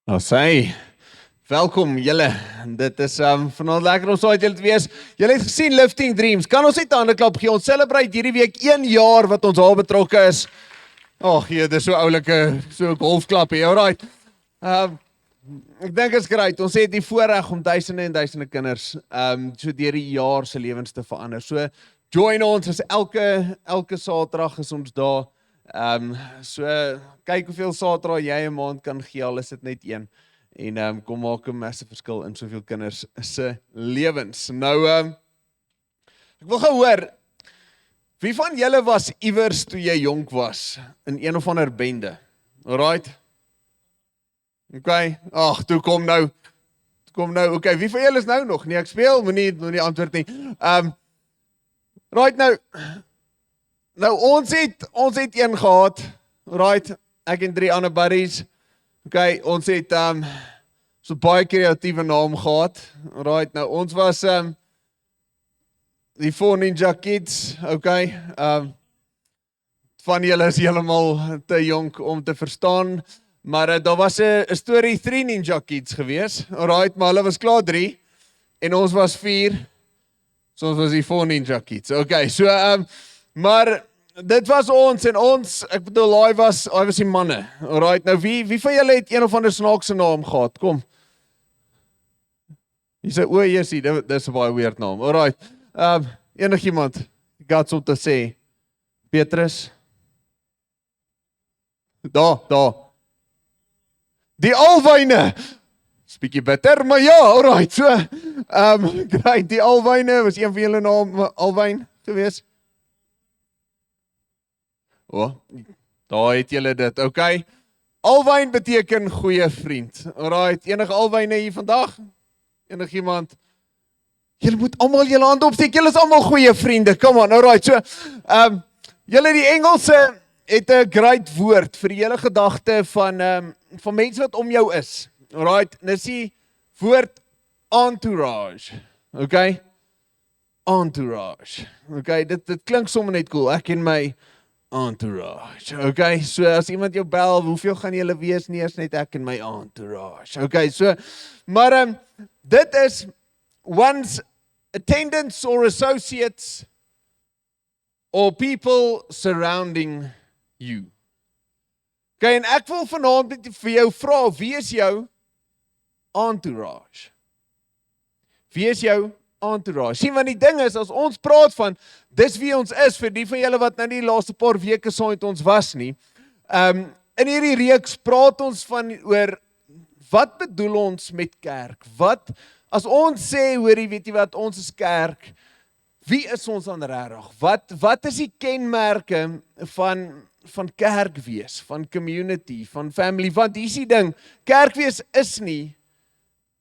Asai, welkom julle. Dit is vanaand lekker om saam met julle te wees. Julle het gesien Lifting Dreams. Kan ons net 'n hande klap gee? Ons celebrate hierdie week 1 jaar wat ons al betrokke is. Ag, hier, dis so oulike, so golfklap hier. Alright. Ek dink is great. Ons het die voorreg om duisende en duisende kinders so deur die jaar se lewens te verander. So join ons, is elke Saterdag is ons daar. So kyk hoeveel Saterdag jy 'n maand kan gee, al is dit net een. En kom maak 'n massive verskil in soveel kinders se lewens. Nou ek wil gou hoor, wie van julle was iewers toe jy jonk was in een of ander bende? Alright? Okay. Ag, toe kom nou. Okay, wie van julle is nou nog? Nee, ek speel, moenie antwoord nie. Right nou ons het een gehad. Right, ek en 3 ander buddies. Okay, ons het so baie kreatiewe naam gehad. Right, nou ons was die 4 Ninja Kids. Okay, van julle is heeltemal te jonk om te verstaan. Maar daar was 'n storie 3 Ninja Kids gewees. Alright, maar hulle was klaar 3 en ons was 4. So ons was die 4 Ninja Kids. Okay, so maar dit was ons en ons, ek bedoel, hy was die manne. Alright, nou wie van julle het een of ander snaakse naam gehad? Kom. Jy sê, o, Jessie, dis 'n baie weird naam. Alright. Enigiemand gats om te sê. Petrus. Daar. Die Alwyne. Is bietjie bitter, maar ja, alright. So, great, die Alwyne, was een van julle naam Alwyn gewees? Daar het julle dit, okay. Alwyn beteken goeie vriend. Alright, enige Alwyne hier vandag? Enigiemand? Julle moet almal julle hand opsteek, julle is almal goeie vriende, come on, alright. So, julle die Engelse het 'n great woord vir die hele gedagte van mense wat om jou is. Alright, en dis die woord entourage. Okay? Entourage. Okay, dit klink sommer net cool. Ek en my entourage. Okay, so as iemand jou bel, hoeveel gaan julle wees? Nie eens net ek en my entourage. Okay, so maar dit is one's attendants or associates or people surrounding you. Okay, en ek wil vanaand net vir jou vra, wie is jou entourage? Wie is jou entourage? Sien, want die ding is, as ons praat van, dis wie ons is, vir die van julle wat nou die laaste paar weke saam met ons was nie, in hierdie reeks praat ons oor, wat bedoel ons met kerk? As ons sê, hoorie, weet jy wat, ons is kerk, wie is ons dan regtig? Wat is die kenmerke van kerk wees, van community, van family? Want hier is die ding, kerk wees is nie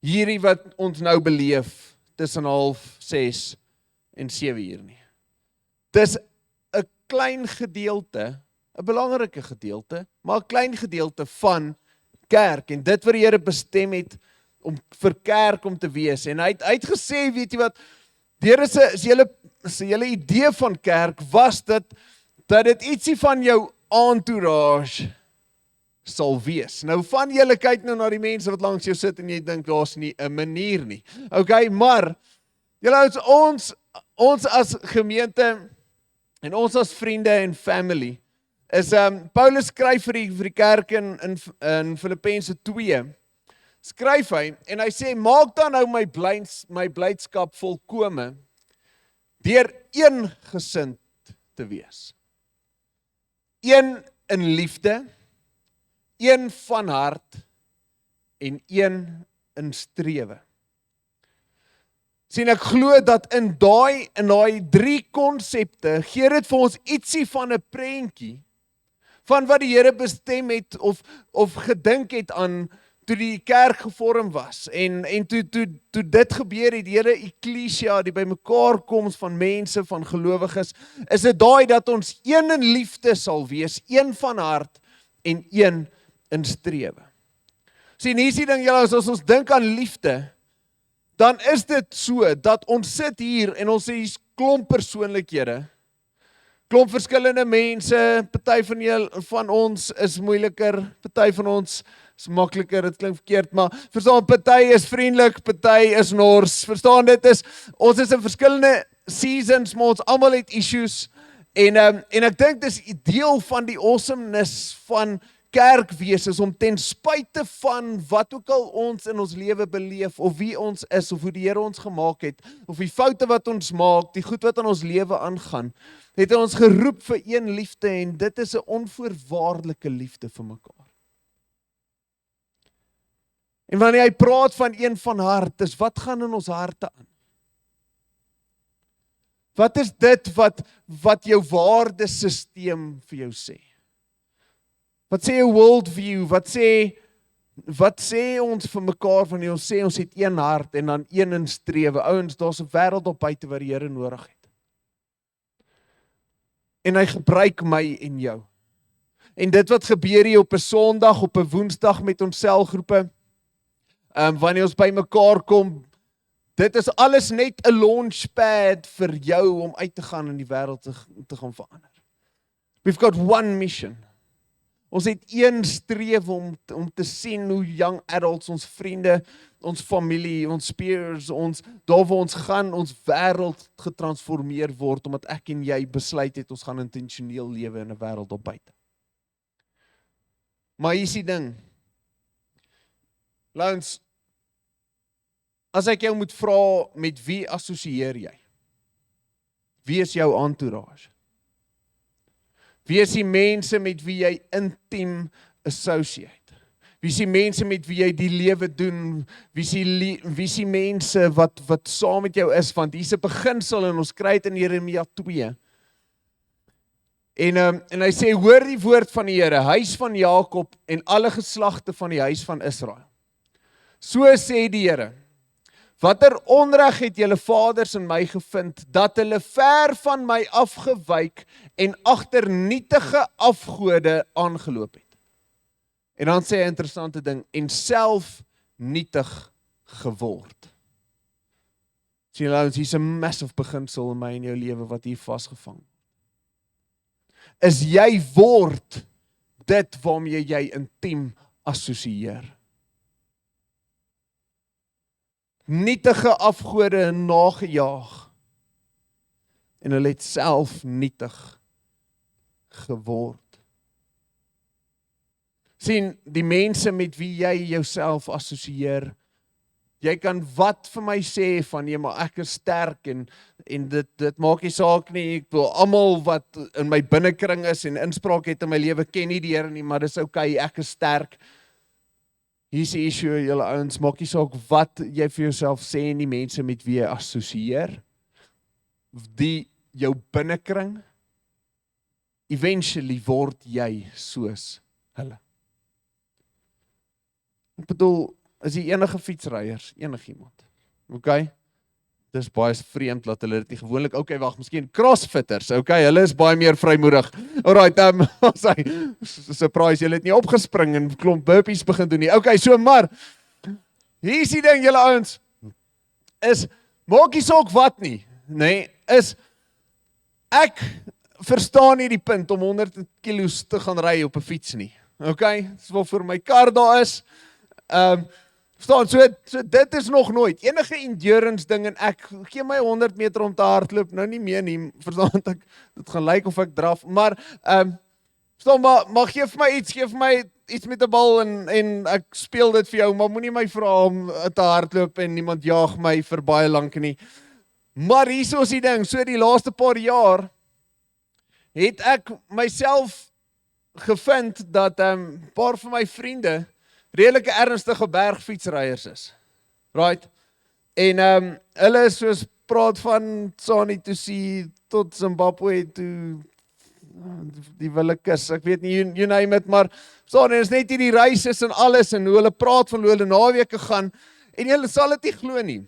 hierdie wat ons nou beleef tussen 5:30 en 7:00 nie. Dis 'n klein gedeelte, 'n belangrike gedeelte, maar 'n klein gedeelte van kerk en dit wat die Here bestem het om vir kerk om te wees. En hy het gesê, weet jy wat, die Here se hele idee van kerk was dat dit ietsie van jou entourage sal wees. Nou van julle kyk nou na die mense wat langs jou sit en jy dink daar's nie 'n manier nie. Okay, maar julle ons as gemeente en ons as vriende en family is Paulus skryf vir die kerk in Filippense 2. Skryf hy en hy sê, maak dan nou my blydskap volkome deur eengesind te wees. Een in liefde, een van hart en een in strewe. Sien, ek glo dat in daai 3 konsepte gee dit vir ons ietsie van 'n prentjie van wat die Here bestem het of gedink het aan toe die kerk gevorm was en toe dit gebeur het, die Here ekklesia, die bymekaar koms van mense, van gelowiges, is dit daai dat ons een in liefde sal wees, een van hart en een in strewe. Sien, hier is die ding, julle, as ons dink aan liefde, dan is dit so dat ons sit hier en ons sê hier's klomp persoonlikhede, klomp verskillende mense, party van ons is moeiliker, party van ons is makliker, dit klink verkeerd, maar verstaan, party is vriendelik, party is nors, verstaan, ons is in verskillende seasons, maar ons almal het issues, en ek dink dis deel van die awesomeness van kerk wees, is om ten spyte van wat ook al ons in ons lewe beleef, of wie ons is, of hoe die Here ons gemaak het, of die foute wat ons maak, die goed wat in ons lewe aangaan, het hy ons geroep vir een liefde, en dit is 'n onvoorwaardelike liefde vir mekaar. En wanneer hy praat van een van hart, is wat gaan in ons harte aan? Wat is dit wat jou waardesysteem vir jou sê? Wat sê jou worldview? Wat sê ons vir mekaar wanneer ons sê ons het een hart en dan een in strewe? Ouens, daar's 'n wêreld op buite wat die Here nodig het. En hy gebruik my en jou. En dit wat gebeur hier op 'n Sondag, op 'n Woensdag met ons selgroepe, wanneer ons by mekaar kom, dit is alles net 'n launchpad vir jou om uit te gaan in die wêreld te gaan verander. We've got one mission. Ons het een strewe om te sien hoe young adults, ons vriende, ons familie, ons peers, daar waar ons gaan, ons wêreld getransformeer word, omdat ek en jy besluit het, ons gaan intentioneel lewe in 'n wêreld op buite. Maar hier is die ding. Lance, as ek jou moet vra, met wie assosieer jy? Wie is jou entourage? Wie is die mense met wie jy intiem associate? Wie is die mense met wie jy die lewe doen? Wie is die mense wat saam met jou is? Want hier is 'n beginsel en ons kry dit in Jeremia 2. En hy sê, hoor die woord van die Here, huis van Jakob en alle geslagte van die huis van Israel. So sê die Here, watter onreg het julle vaders in my gevind, dat hulle ver van my afgewyk en agter nietige afgode aangeloop het. En dan sê hy 'n interessante ding, en self nietig geword. Sien julle, hier's 'n massive beginsel in my en jou lewe wat hier vasgevang. Is jy word dit waarmee jy intiem assosieer. Nietige afgode nagejaag en hulle het self nietig geword. Sien, die mense met wie jy jouself assosieer, jy kan wat vir my sê van jy, maar ek is sterk en dit maak nie saak nie, ek wil almal wat in my binnekring is en inspraak het in my lewe ken nie die Here nie, maar dis okay, ek is sterk. Hier is die issue, julle ouens, maak nie saak wat jy vir jouself sê en die mense met wie jy assosieer, die jou binnekring, eventually word jy soos hulle. Ek bedoel, is die enige fietsryers, enigiemand, okay? Dis baie vreemd dat hulle dit nie gewoonlik, okay, wag, miskien crossfitters, okay, hulle is baie meer vrymoedig. Alright, surprise, julle het nie opgespring en klomp burpees begin doen nie. Okay, so maar, hier is die ding, julle ouens, is, maak nie saak wat nie, nee, is, ek verstaan nie die punt om 100 kilos te gaan ry op 'n fiets nie, okay, dis wat vir my kar daar is, verstaan, so dit is nog nooit, enige endurance ding en ek gee my 100 meter om te hardloop, nou nie meer nie, verstaan, dit gaan lyk of ek draf, maar, verstaan, maar geef my iets met 'n bal en ek speel dit vir jou, maar moenie my vra om te hardloop en niemand jaag my vir baie lank nie. Maar hier is die ding, so die laaste paar jaar, het ek myself gevind dat paar van my vriende redelike ernstige bergfietsryers is. Right? En hulle is soos praat van Tsani Tosi tot Zimbabwe toe die wille kus, ek weet nie, you name it, maar Tsani is net hierdie reises en alles en hoe hulle praat van hoe hulle naweke gaan en julle sal dit nie glo nie.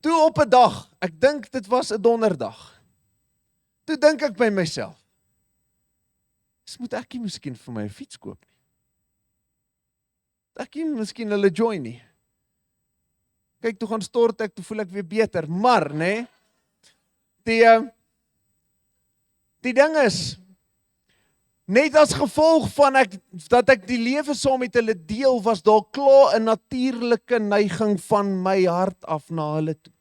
Toe op 'n dag, ek dink dit was 'n donderdag, toe dink ek by myself, moet ek nie miskien vir my 'n fiets koop nie? Ek nie miskien hulle join nie. Kyk, toe gaan stort ek, toe voel ek weer beter, maar, nee, die ding is, Net as gevolg van dat ek die lewe saam met hulle deel, was daar klaar 'n natuurlike neiging van my hart af na hulle toe.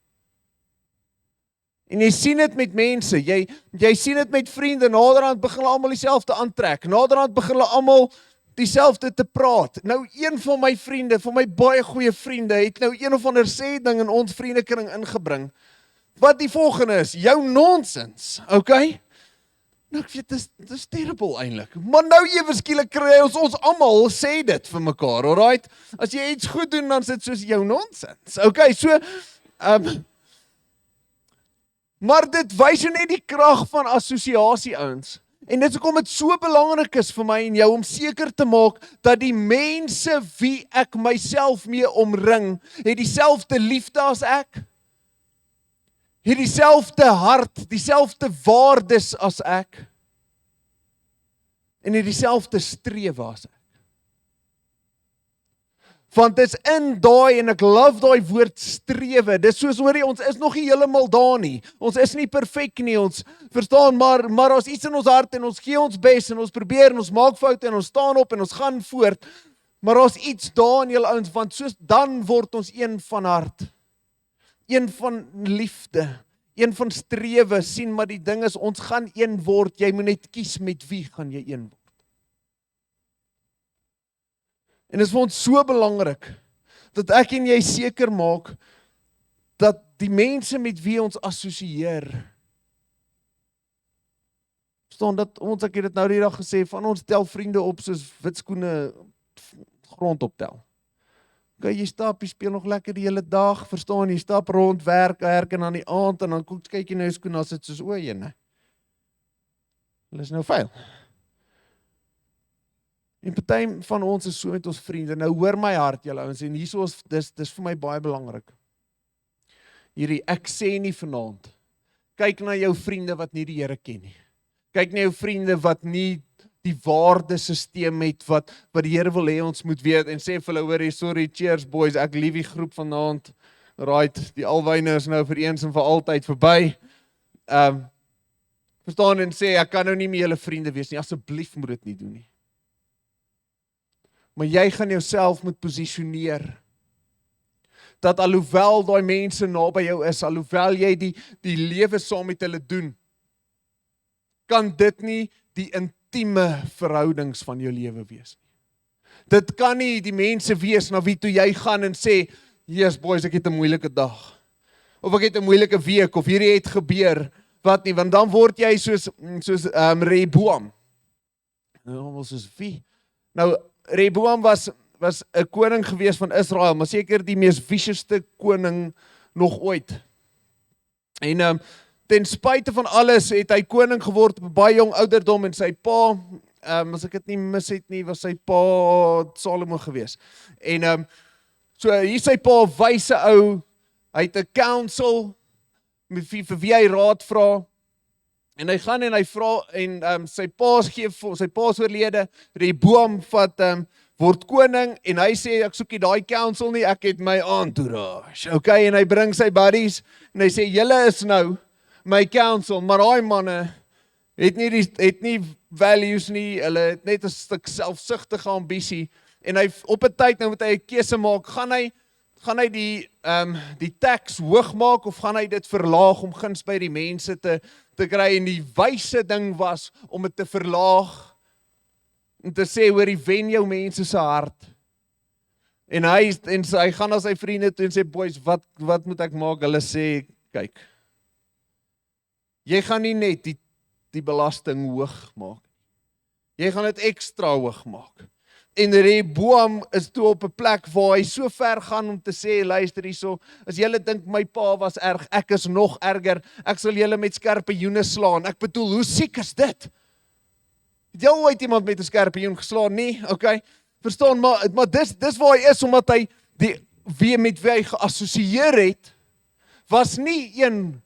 En jy sien dit met mense, jy sien dit met vriende, naderhand begin hulle almal dieselfde aantrek, naderhand begin hulle almal dieselfde te praat. Nou een van my vriende, van my baie goeie vriende, het nou een of ander sê ding in ons vriendekring ingebring, wat die volgende is, jou nonsens, okay? Nou ek weet, dit is terrible eintlik, maar nou ewe skielik kry ons almal sê dit vir mekaar, alright? As jy iets goed doen, dan is dit soos jou nonsens, okay? So, maar dit wys net die krag van assosiasie, ouens. En dit is hoekom dit so belangrik is vir my en jou om seker te maak dat die mense wie ek myself mee omring, het dieselfde liefde as ek, het dieselfde hart, dieselfde waardes as ek, en het dieselfde strewe as ek. Want dit is in daai, en ek love daai woord strewe, dit is soos hoorie, ons is nog nie heeltemal daar nie, ons is nie perfek nie, ons verstaan, maar ons iets in ons hart, en ons gee ons bes, en ons probeer, en ons maak foute, en ons staan op, en ons gaan voort, maar ons iets daar in julle ouens, want soos dan word ons een van hart, een van liefde, een van strewe, sien, maar die ding is, ons gaan een word, jy moet net kies met wie gaan jy een word. En dit is vir ons so belangrik, dat ek en jy seker maak, dat die mense met wie ons assosieer, verstaan dat ons, ek het dit nou die dag gesê, van ons tel vriende op soos witskoene grond optel. Okay, jy stap, jy speel nog lekker die hele dag, verstaan, jy stap rond, werk en aan die aand, en dan kyk jy na jou skoene, as dit soos oorheen, hulle is nou vuil. En party van ons is so met ons vriende, nou hoor my hart julle ouens, en hierso is, dis vir my baie belangrik. Hierdie, ek sê nie vanaand, kyk na jou vriende wat nie die Here ken nie. Kyk na jou vriende wat nie die waardesysteem het, wat die Here wil hê ons moet weet, en sê vir hulle, hoorie, sorry, cheers boys, ek lief die groep vanaand, right, die alwyne is nou vir eens en vir altyd verby, verstaan en sê, ek kan nou nie meer julle vriende wees nie, asseblief moet dit nie doen nie. Maar jy gaan jouself moet posisioneer, dat alhoewel daai mense naby jou is, alhoewel jy die lewe saam met hulle doen, kan dit nie die intieme verhoudings van jou lewe wees nie. Dit kan nie die mense wees na wie toe jy gaan en sê, yes boys, ek het 'n moeilike dag, of ek het 'n moeilike week, of hierdie het gebeur, wat nie, want dan word jy soos Rehoboam. Nou, soos wie? Nou, Rehoboam was 'n koning gewees van Israel, maar seker die mees viciousste koning nog ooit. En ten spyte van alles het hy koning geword op 'n baie jong ouderdom, en sy pa, as ek dit nie mis het nie, was sy pa Salomo gewees. En so hier sy pa, wyse ou, hy het 'n council vir wie hy raad vra. En hy gaan en hy vra, en sy pa is oorlede, Rehoboam word koning, en hy sê, ek soek nie daai council nie, ek het my entourage, okay, en hy bring sy buddies, en hy sê, julle is nou my council, maar daai manne het nie values nie, hulle het net 'n stuk selfsugtige ambisie, en hy, op 'n tyd, nou moet hy 'n keuse maak, gaan hy die tax hoog maak, of gaan hy dit verlaag, om guns by die mense te kry, en die wyse ding was, om dit te verlaag, en te sê, hoorie, wen jou mense se hart, en hy gaan na sy vriende toe, en sê, boys, wat moet ek maak? Hulle sê, kyk, jy gaan nie net die belasting hoog maak, jy gaan dit ekstra hoog maak, en Rehoboam is toe op 'n plek waar hy so ver gaan om te sê, luister hierso, as julle dink my pa was erg, ek is nog erger, ek sal julle met skerpioene slaan. Ek bedoel, hoe siek is dit? Het jy ooit iemand met 'n skerpioen geslaan? Nee, okay. Verstaan, maar dis waar hy is, omdat hy wie met wie hy geassosieer het, was nie een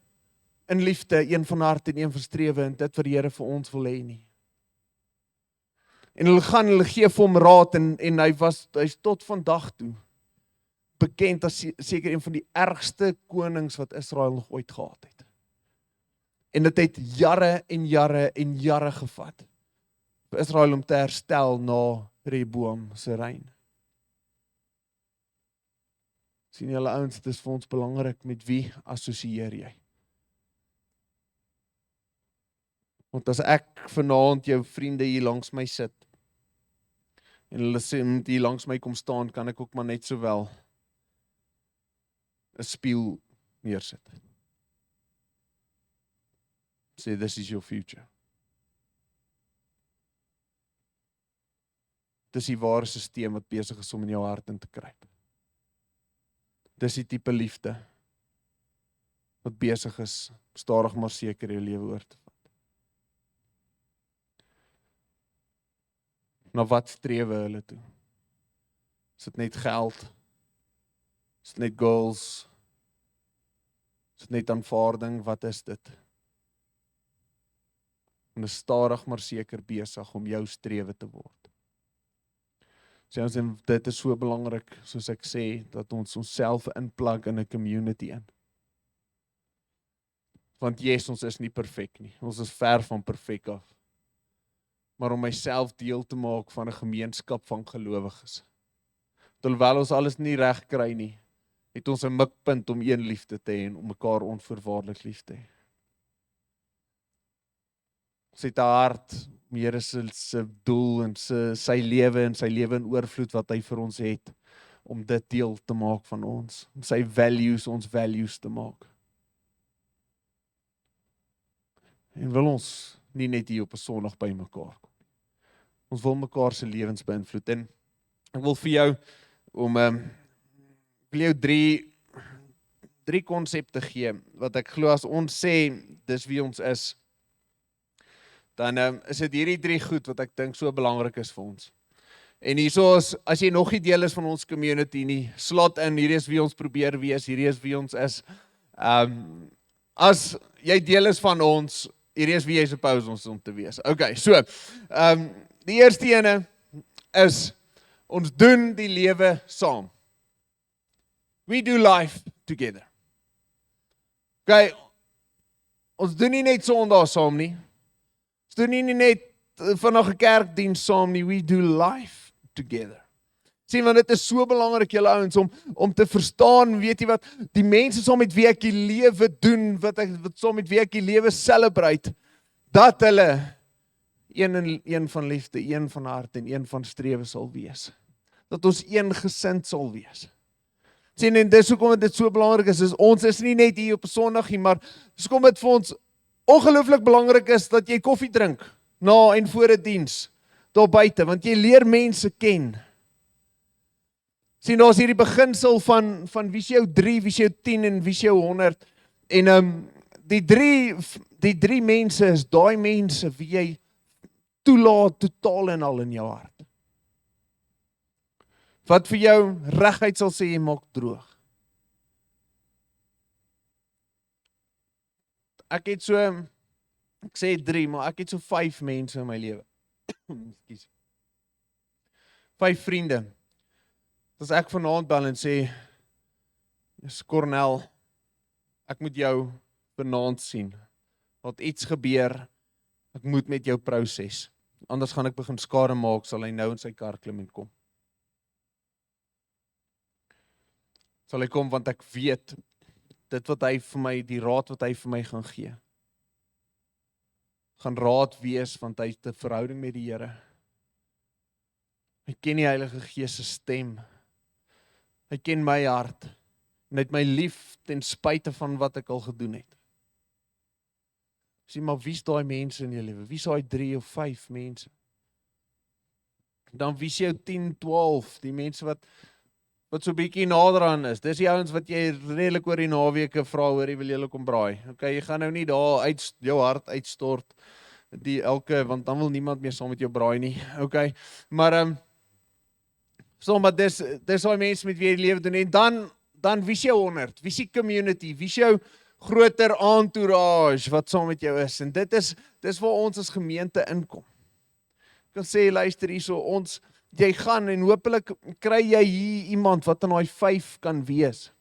in liefde, een van hart en een van strewe, en dit wat die Here vir ons wil hê nie. En hulle gee vir hom raad, en hy's tot vandag toe bekend as seker een van die ergste konings wat Israel nog ooit gehad het. En dit het jare en jare en jare gevat, vir Israel om te herstel na Rehoboam se reën. Sien julle ouens, dit is vir ons belangrik met wie assosieer jy? Want as ek vanaand jou vriende hier langs my sit, en hulle sê, moet hier langs my kom staan, kan ek ook maar net sowel 'n spieël neersit. Sê, this is your future. Dis die ware sisteem wat besig is om in jou hart in te kruip. Dis die tipe liefde wat besig is, stadig maar seker jou lewe oor te vat. Na wat strewe hulle toe? Is dit net geld? Is dit net goals? Is dit net aanvaarding? Wat is dit? En is stadig maar seker besig om jou strewe te word. So, dit is so belangrik, soos ek sê, dat ons onsself inplug in 'n community in. Want yes, ons is nie perfek nie. Ons is ver van perfek af. Maar om myself deel te maak van 'n gemeenskap van gelowiges. Terwyl ons alles nie reg kry nie, het ons 'n mikpunt om een liefde te hê en om mekaar onvoorwaardelik lief te hê. Ons het 'n hart, Here se doel en sy lewe en sy lewe in oorvloed wat hy vir ons het, om dit deel te maak van ons, om sy values, ons values te maak. En wil ons nie net hier op 'n Sondag by mekaar kom. Ons wil mekaar se lewens beïnvloed. En ek wil vir jou drie konsepte gee, wat ek glo as ons sê, dis wie ons is, dan is dit hierdie 3 goed wat ek dink so belangrik is vir ons. En hierso is, as jy nog nie deel is van ons community nie, slot in, hierdie is wie ons probeer wees, hierdie is wie ons is. As jy deel is van ons, hierdie is wie jy suppose ons om te wees. Okay, so, die eerste ene is, ons doen die lewe saam. We do life together. Okay, ons doen nie net Sondag saam nie. Ons doen nie net vanaf 'n kerkdiens saam nie, we do life together. Sien, want dit is so belangrik, julle ouens, om te verstaan, weet jy wat, die mense saam met wie ek die lewe doen, wat saam met wie ek die lewe celebrate, dat hulle een van liefde, een van hart en een van strewe sal wees. Dat ons een gesind sal wees. Sien, en dis hoekom dit so belangrik is ons is nie net hier op 'n Sondag nie, maar dis hoekom dit vir ons ongelooflik belangrik is dat jy koffie drink na en voor 'n diens daar buite, want jy leer mense ken. Sien, daar is hierdie beginsel van wie is jou 3, wie is jou 10 en wie is jou 100. En die drie mense is daai mense wie jy toelaat totaal en al in jou hart. Wat vir jou reguit sal sê, jy maak droog. Ek het so, ek sê 3, maar ek het so 5 mense in my lewe. Ekskuus. 5 vriende. As ek vanaand bel en sê, dis Cornel, ek moet jou vanaand sien. Wat iets gebeur, ek moet met jou proses. Anders gaan ek begin skade maak, sal hy nou in sy kar klim en kom. Sal hy kom, want ek weet, dit wat hy vir my, die raad wat hy vir my gaan gee, gaan raad wees, want hy het 'n verhouding met die Here. Hy ken die Heilige Gees se stem. Hy ken my hart. En hy het my lief ten spyte van wat ek al gedoen het. Sê, maar wie is daai mense in jou lewe? Wie is daai 3 of 5 mense? Dan wie is jou 10, 12, die mense wat so 'n bietjie nader aan is. Dis die ouens wat jy redelik oor die naweke vra, hoor, jy wil julle kom braai. Okay, jy gaan nou nie daar jou hart uitstort, want dan wil niemand meer saam met jou braai nie. Okay, maar dis daai mense met wie jy lewe doen, en dan wie is jou 100? Wie is die community? Wie is jou groter entourage wat saam met jou is? En dis waar ons as gemeente inkom. Ek kan sê, luister hierso, jy gaan en hopelik kry jy hier iemand wat in daai 5 kan wees.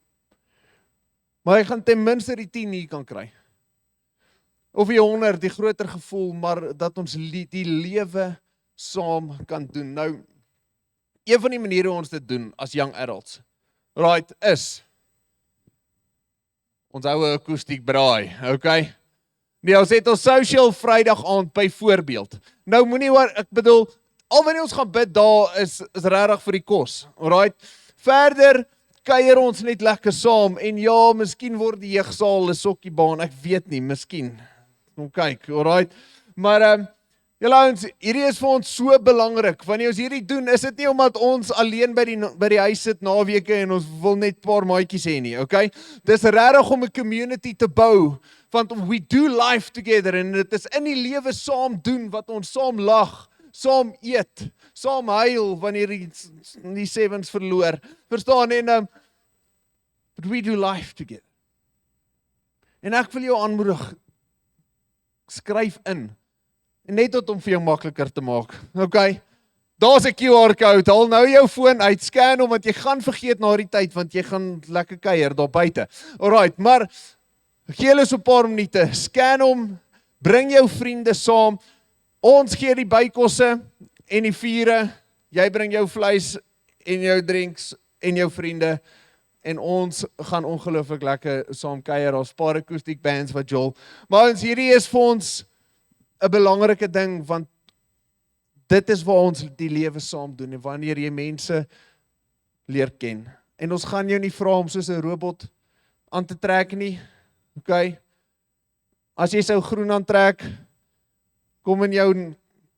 Maar jy gaan ten minste die 10 hier kan kry. Of die 100, die groter gevoel, maar dat ons die lewe saam kan doen. Nou, een van die maniere hoe ons dit doen as young adults, right, is, ons hou 'n akoestiek braai, okay? Nee, ons het ons social Vrydag aand byvoorbeeld. Nou moenie waar, ek bedoel, al wanneer ons gaan bid daar is regtig vir die kos. Alright. Verder kuier ons net lekker saam en ja, miskien word die jeugsaal 'n sokkiebaan, ek weet nie, miskien. Kom kyk, alright. Maar julle ouens, hierdie is vir ons so belangrik. Wanneer ons hierdie doen, is dit nie omdat ons alleen by die huis sit naweke en ons wil net 'n paar maatjies hê nie, okay? Dis regtig om 'n community te bou, want we do life together en dit is in die lewe saam doen wat ons saam lag, saam eet, saam huil wanneer die sevens verloor. Verstaan en but we do life together. En ek wil jou aanmoedig, skryf in. En net tot om vir jou makliker te maak. Okay. Daar's 'n QR code. Haal nou jou foon uit, scan hom want jy gaan vergeet na die tyd want jy gaan lekker kuier daar buite. Alright, maar gee hulle so 'n paar minute. Scan hom, bring jou vriende saam. Ons gee die bykosse en die vure. Jy bring jou vleis en jou drinks en jou vriende. En ons gaan ongelooflik lekker saam kuier. Daar's 'n paar acoustic bands wat jol. Maar ons hierdie is vir ons 'n belangrike ding, want dit is waar ons die lewe saam doen, en wanneer jy mense leer ken. En ons gaan jou nie vra om soos 'n robot aan te trek nie, okay? As jy sou groen aantrek, kom in jou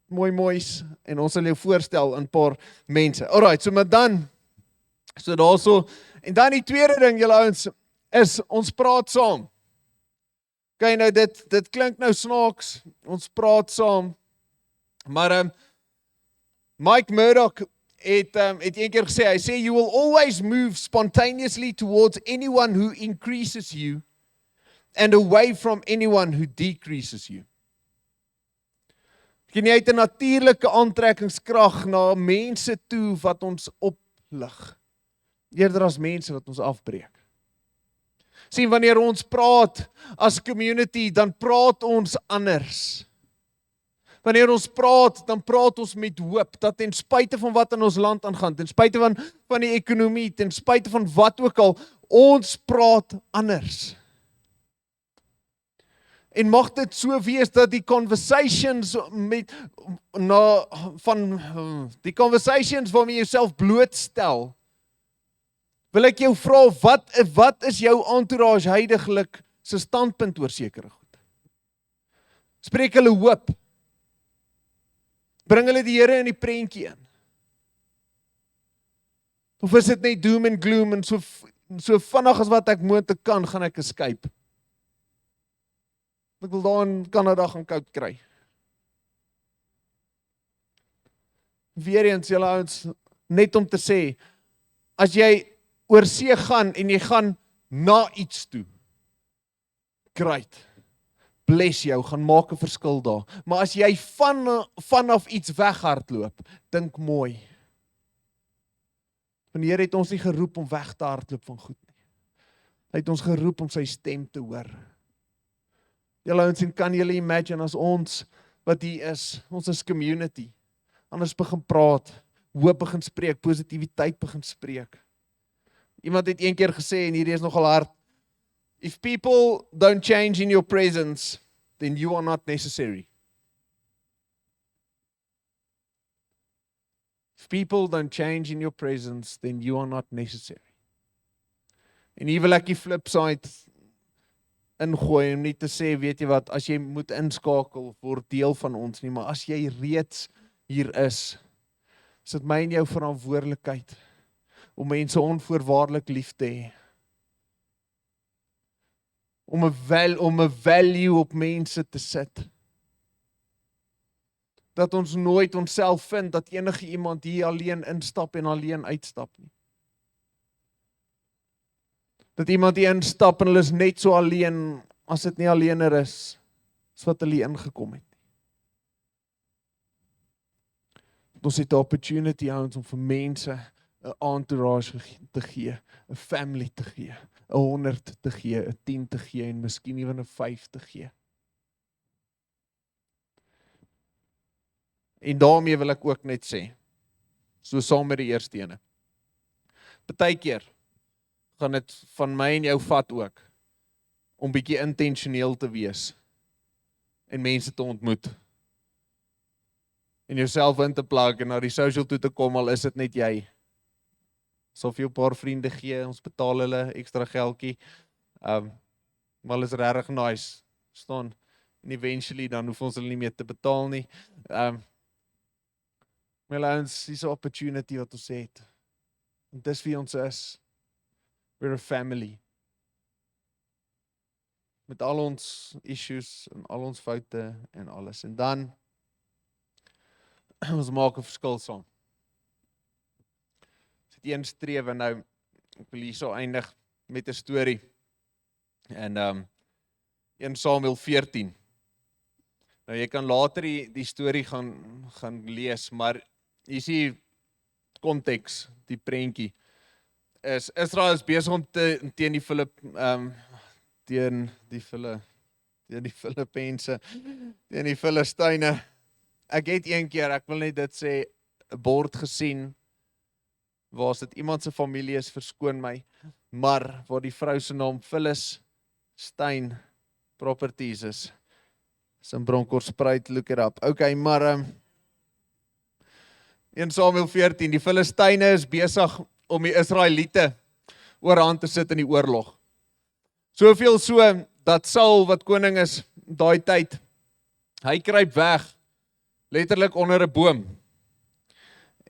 moois, en ons sal jou voorstel aan 'n paar mense. Alright, so maar dan, so daarso, en dan die tweede ding, julle ouens, is ons praat saam. Okay, nou dit klink nou snaaks, ons praat saam, maar Mike Murdoch het een keer gesê, hy sê, you will always move spontaneously towards anyone who increases you and away from anyone who decreases you. Jy het 'n natuurlike aantrekkingskrag na mense toe wat ons oplig, eerder as mense wat ons afbreek. Sien, wanneer ons praat as community, dan praat ons anders. Wanneer ons praat, dan praat ons met hoop, dat ten spyte van wat in ons land aangaan, ten spyte van die ekonomie, ten spyte van wat ook al, ons praat anders. En mag dit so wees dat die conversations waarmee jy jouself blootstel, wil ek jou vra, wat is jou entourage huidiglik se standpunt oor sekere goed? Spreek hulle hoop? Bring hulle die Here in die prentjie in? Of is dit net doom and gloom en so vinnig as wat ek moontlik kan, gaan ek escape? Ek wil daar in Kanada gaan koud kry. Weereens, julle ouens, net om te sê, as jy oor see gaan en jy gaan na iets toe, great, bless jou, gaan maak 'n verskil daar. Maar as jy vanaf iets weghardloop, dink mooi. Want die Here het ons nie geroep om weg te hardloop van goed nie. Hy het ons geroep om sy stem te hoor. Julle ouens, kan julle imagine as ons, wat hier is, ons is community, anders begin praat, hoop begin spreek, positiwiteit begin spreek. Iemand het een keer gesê, en hierdie is nogal hard, if people don't change in your presence, then you are not necessary. If people don't change in your presence, then you are not necessary. En hier wil ek die flip side ingooi, om nie te sê, weet jy wat, as jy moet inskakel, word deel van ons nie, maar as jy reeds hier is dit my en jou verantwoordelikheid, om mense onvoorwaardelik lief te hê. Om 'n value op mense te sit. Dat ons nooit onsself vind, dat enige iemand hier alleen instap en alleen uitstap nie. Dat iemand hier instap en hulle is net so alleen, as dit nie alleener is, as wat hulle ingekom het. Ons het 'n opportunity ons om vir mense 'n entourage te gee, 'n family te gee, 'n 100 te gee, 'n 10 te gee en miskien ewen 'n 5 te gee. En daarmee wil ek ook net sê, so saam met die eerste ene. Partykeer gaan dit van my en jou vat ook, om bietjie intentioneel te wees, en mense te ontmoet, en jouself in te plak, en na die social toe te kom, al is dit net jy. Sal vir jou 'n paar vriende gee, ons betaal hulle ekstra geldjie, maar is regtig nice, staan, en eventually dan hoef ons hulle nie meer te betaal nie. My ouens, dis 'n opportunity wat ons het. En dis wie ons is. We're a family. Met al ons issues en al ons foute en alles. En dan ons maak 'n verskil saam. Dit een strewe nou, ek wil hierso eindig met 'n storie. En 1 Samuel 14. Nou jy kan later die storie gaan lees, maar hier is die konteks, die prentjie. Israel is besig om teen die Filippense, teen die Filistyne. Ek het een keer, ek wil net dit sê, 'n bord gesien, waar dit iemand se familie is, verskoon my, maar waar die vrou se naam Phyllis Stein Properties is. In Bronkhorstspruit, look it up. Okay, maar 1 Samuel 14, die Filistyne is besig om die Israeliete oorhand te sit in die oorlog. Soveel so, dat Saul, wat koning is, daai tyd, hy kruip weg, letterlik onder 'n boom.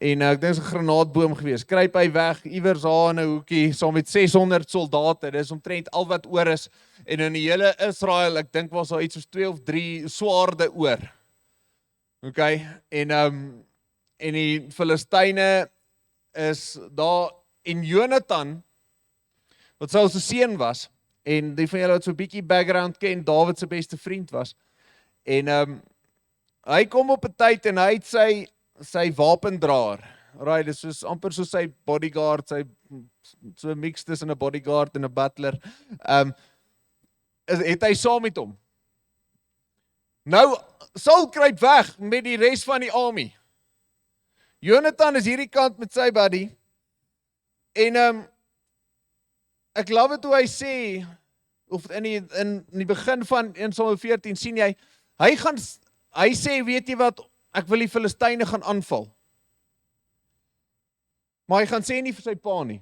En ek dink dit is 'n granaatboom gewees. Kruip hy weg, iewers daar in 'n hoekie, saam met 600 soldate, dis omtrent al wat oor is, en in die hele Israel, ek dink was daar iets soos 2 of 3 swaarde oor. Okay, en die Filistyne is daar, en Jonathan, wat Saul se seun was, en die van julle wat so 'n bietjie background ken, Dawid se beste vriend was, en hy kom op 'n tyd, en hy het sy wapendraer, right, dit is amper soos sy bodyguard, so 'n mix tussen 'n bodyguard en 'n butler, het hy saam met hom. Nou, Saul kruip weg met die res van die army. Jonathan is hierdie kant met sy buddy, en ek love het hoe hy sê, of in die begin van 1 Samuel 14 sien jy, hy sê, weet jy wat, ek wil die Filistyne gaan aanval. Maar hy gaan sê nie vir sy pa nie.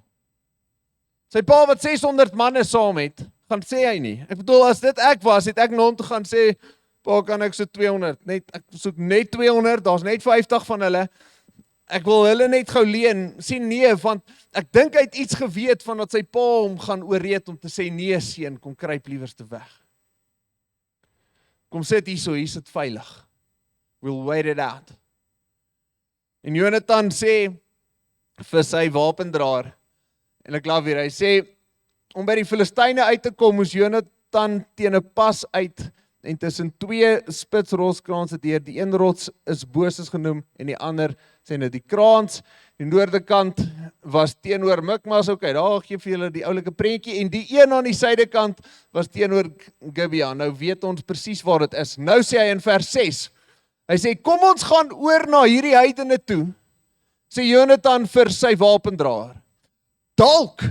Sy pa wat 600 manne saam het, gaan sê hy nie. Ek bedoel, as dit ek was, het ek na hom toe gaan sê, pa, kan ek so 200, ek soek net 200, daar's net 50 van hulle, ek wil hulle net gou leen, sê nee, want ek dink hy het iets geweet, van dat sy pa hom gaan oorreed, om te sê, nee seun, kom kruip liewerste weg. Kom sit hier sit veilig. We'll wait it out. En Jonathan sê vir sy wapendraer, en ek love hier, hy sê, om by die Filistyne uit te kom, moes Jonathan teen 'n pas uit, en tussen 2 spitsrotskraanse deur, die een rots is Boses genoem, en die ander sê nou die kraans, die noordekant was teenoor Mikmas, okay, daar gee vir julle die oulike prentjie, en die een aan die suidekant was teenoor Gibea. Nou weet ons presies waar dit is. Nou sê hy in vers 6, hy sê, kom ons gaan oor na hierdie heidene toe, sê Jonathan vir sy wapendraer. Dalk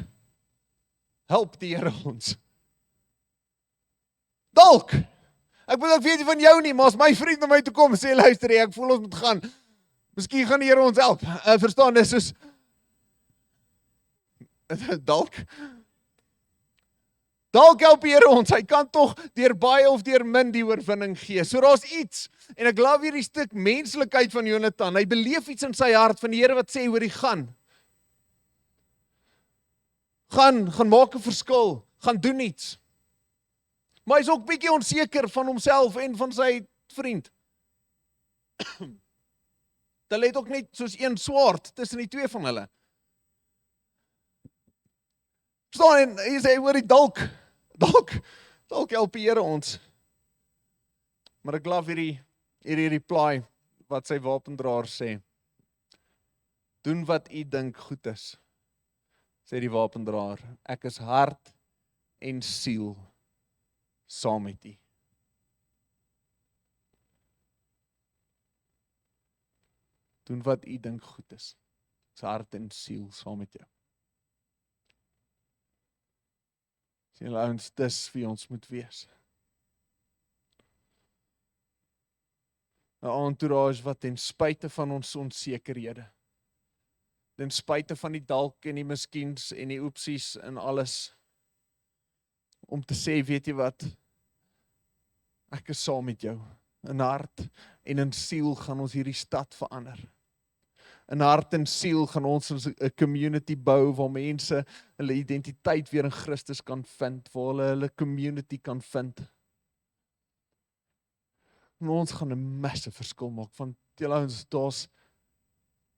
help die Here ons. Dalk. Ek weet nie van jou nie, maar as my vriend na my toe kom en sê, luister, ek voel ons moet gaan, miskien gaan die Here ons help. Verstaan, dis soos, dalk help die Here ons, hy kan tog deur baie of deur min die oorwinning gee. So daar's iets, en ek love hierdie stuk menslikheid van Jonathan, hy beleef iets in sy hart van die Here wat sê, hoor, gaan maak 'n verskil, gaan doen iets. Maar hy is ook bietjie onseker van homself en van sy vriend. Hulle het ook net soos een swaard tussen die twee van hulle. Verstaan, en hy sê, hoor, dalk help die Here ons. Maar ek love hierdie reply, wat sy wapendraer sê. Doen wat u dink goed is, sê die wapendraer. Ek is hart en siel saam met u. Doen wat u dink goed is. Sy hart en siel saam met jou. Sien julle ouens, dis wie ons moet wees. 'n Entourage wat ten spyte van ons onsekerhede, ten spyte van die dalk en die miskiens en die oepsies en alles, om te sê, weet jy wat, ek is saam met jou. In hart en in siel gaan ons hierdie stad verander. In hart en siel gaan ons 'n community bou waar mense hulle identiteit weer in Christus kan vind, waar hulle community kan vind. En ons gaan 'n massive verskil maak, want julle ouens, daar's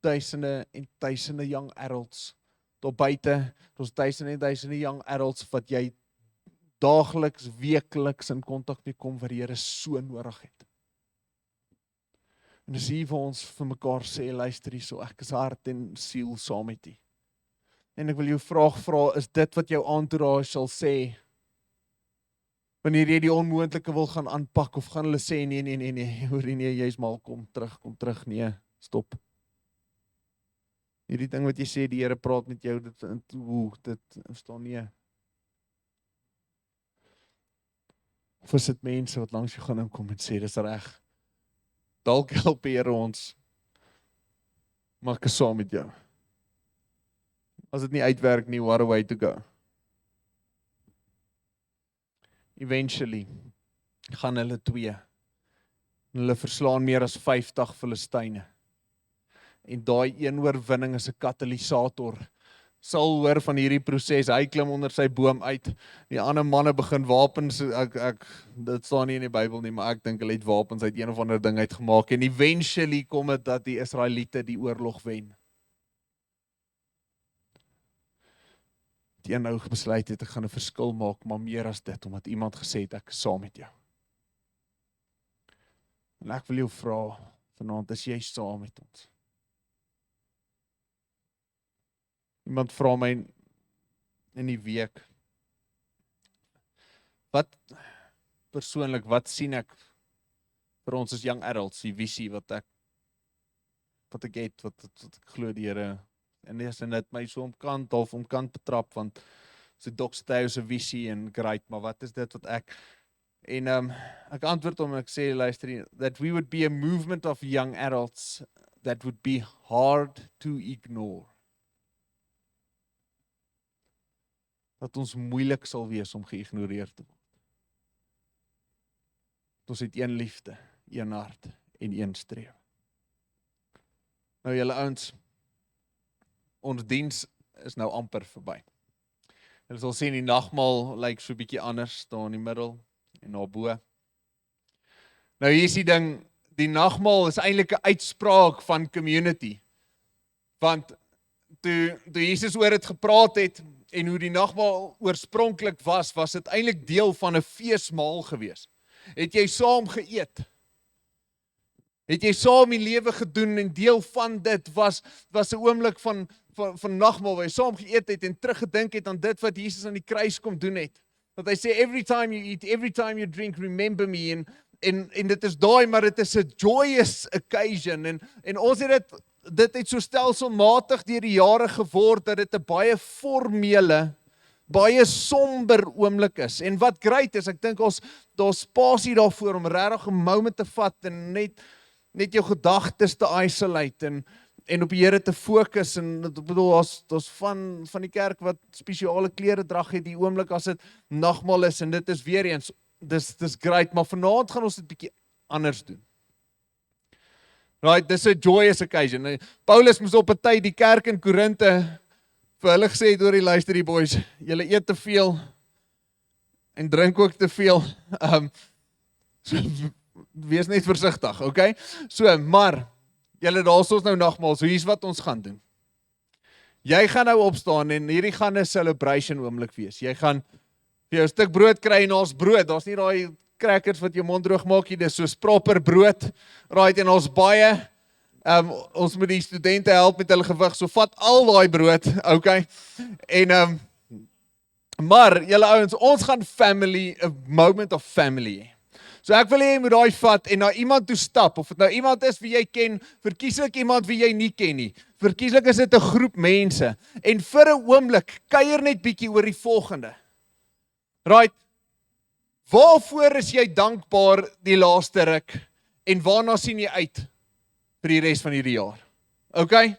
duisende en duisende young adults daar buite, daar's duisende en duisende young adults wat jy daagliks, weekliks in kontak mee kom wat die Here so nodig het. En dis hier waar ons vir mekaar sê, luister hierso, ek is hart en siel saam met u. En ek wil jou vra, is dit wat jou entourage sal sê, wanneer jy die onmoontlike wil gaan aanpak, of gaan hulle sê, nee, hoor nie, jy's mal, kom terug, nee, stop. Hierdie ding wat jy sê, die Here praat met jou, dit staan nie. Of is dit mense wat langs jou gaan inkom en sê, dis reg, dalk help die Here ons, maar ek is saam met jou. As dit nie uitwerk nie, what a way to go. Eventually gaan hulle 2. Hulle verslaan meer as 50 Filistyne. En daai een oorwinning is 'n katalisator. Saul hoor van hierdie proses, hy klim onder sy boom uit. Die ander manne begin wapens, dit staan nie in die Bybel nie, maar ek dink hulle het wapens uit een of ander ding uitgemaak. En eventually kom dit dat die Israeliete die oorlog wen. Die een nou besluit het, ek gaan 'n verskil maak, maar meer as dit, omdat iemand gesê het, ek is saam met jou. En ek wil jou vra, vanaand, is jy saam met ons? Iemand vra my in die week, wat sien ek vir ons as young adults, die visie wat ek het, wat ek glo die Here, en dit my so omkant betrap, want so Doxteo se visie en great, maar wat is dit wat ek antwoord hom en ek sê, luister, that we would be a movement of young adults that would be hard to ignore. Dat ons moeilik sal wees om geïgnoreer te word. Ons het een liefde, een hart en een streef. Nou julle ouens, ons diens is nou amper verby. Julle sal sien die nagmaal lyk so 'n bietjie anders daar in die middel en daarbo. Nou hier is die ding, die nagmaal is eintlik 'n uitspraak van community. Want toe Jesus oor dit gepraat het en hoe die nagmaal oorspronklik was dit eintlik deel van 'n feesmaal gewees. Het jy saam geëet? Het jy saam die lewe gedoen en deel van dit was 'n oomblik van nagmaal waar jy saam geëet het en teruggedink het aan dit wat Jesus aan die kruis kom doen het. Dat hy sê, every time you eat, every time you drink, remember me. En dit is daai, maar dit is 'n joyous occasion. En ons het dit het so stelselmatig deur die jare geword, dat dit 'n baie formele, baie somber oomblik is. En wat great is, ek dink daar's spasie daarvoor om regtig 'n moment te vat en net jou gedagtes te isolate en op die Here te fokus. En ek bedoel, daar's van die kerk wat spesiale klere drag het die oomblik as dit nagmaal is, en dit is weer eens, dis great, maar vanaand gaan ons dit bietjie anders doen. Right, dis 'n joyous occasion. Paulus moes op 'n tyd die kerk in Korinte vir hulle gesê het, hoor, luister die boys, julle eet te veel en drink ook te veel. So, wees net versigtig, okay? So, maar julle, daar's ons nou nagmaal, so hier's wat ons gaan doen. Jy gaan nou opstaan en hierdie gaan 'n celebration oomblik wees. Jy gaan vir jou 'n stuk brood kry en ons brood, daar's nie daai crackers wat jou mond droog maak nie, dis soos proper brood. Right, en ons baie ons moet die studente help met hulle gewig, so vat al daai brood, okay? En maar julle ouens, ons gaan 'n moment of family. So ek wil hê jy moet daai vat en na iemand toe stap, of dit nou iemand is wie jy ken, verkieslik iemand wie jy nie ken nie. Verkieslik is dit 'n groep mense. En vir 'n oomblik, kuier net bietjie oor die volgende. Right, waarvoor is jy dankbaar die laaste ruk? En waarna sien jy uit vir die res van hierdie jaar? Okay?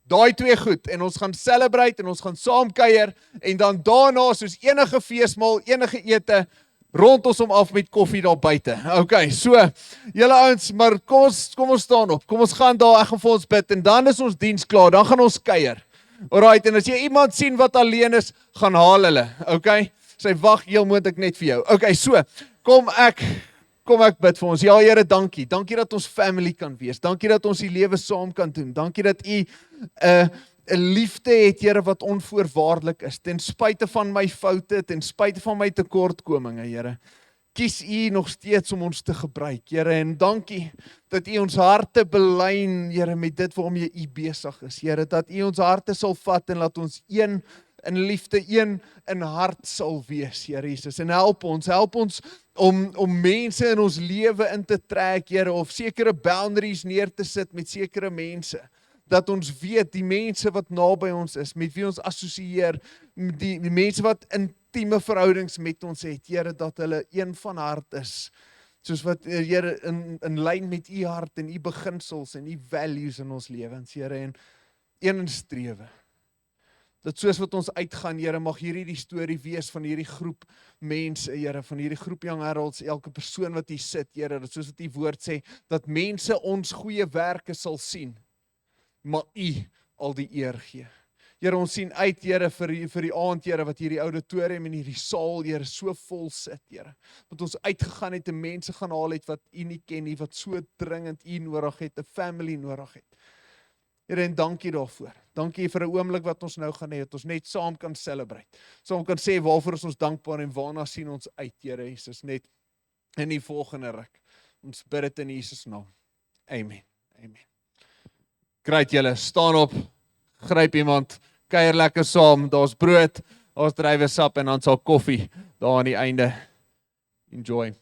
Daai twee goed, en ons gaan celebrate, en ons gaan saam kuier, en dan daarna, soos enige feesmaal, enige ete, rond ons hom af met koffie daar buite. Okay, so, julle ouens, maar kom ons staan op, kom ons gaan daar, ek gaan vir ons bid, en dan is ons diens klaar, dan gaan ons kuier. Alright, en as jy iemand sien wat alleen is, gaan haal hulle, okay? Sy wag heel moontlik net vir jou. Okay, so, kom ek bid vir ons. Ja, Here, dankie. Dankie dat ons family kan wees. Dankie dat ons die lewe saam kan doen. Dankie dat U 'n liefde het, Here, wat onvoorwaardelik is. Ten spyte van my foute, ten spyte van my tekortkominge, Here. Kies U nog steeds om ons te gebruik, Here, en dankie dat U ons harte belyn, Here, met dit waarmee U besig is, Here, dat U ons harte sal vat en laat ons een in liefde, een in hart sal wees, Here Jesus, en help ons om mense in ons lewe in te trek, Here, of sekere boundaries neer te sit met sekere mense, dat ons weet, die mense wat naby ons is, met wie ons assosieer, die mense wat intieme verhoudings met ons het, Here, dat hulle een van hart is, soos wat, Here, in lyn met U hart en U beginsels en U values in ons lewens, Here, en een in strewe. Dat soos wat ons uitgaan, Here, mag hierdie die storie wees van hierdie groep mense, Here, van hierdie groep Young Heralds, elke persoon wat hier sit, Here, dat soos wat die woord sê, dat mense ons goeie werke sal sien, maar U al die eer gee. Here, ons sien uit, Here, vir die aand, Here, wat hierdie auditorium en hierdie saal, Here, so vol sit, Here. Wat ons uitgegaan het en mense gaan haal het wat U nie ken nie, wat so dringend U nodig het, 'n family nodig het. Here, en dankie daarvoor. Dankie vir 'n oomblik wat ons nou gaan hê, dat ons net saam kan celebrate. Saam kan sê waarvoor is ons dankbaar en waarna sien ons uit, Here Jesus, net in die volgende ruk. Ons bid dit in Jesus naam. Amen. Amen. Great julle, staan op, gryp iemand, kuier lekker saam, daar's brood, daar's druiwesap en dan sal koffie daar aan die einde. Enjoy.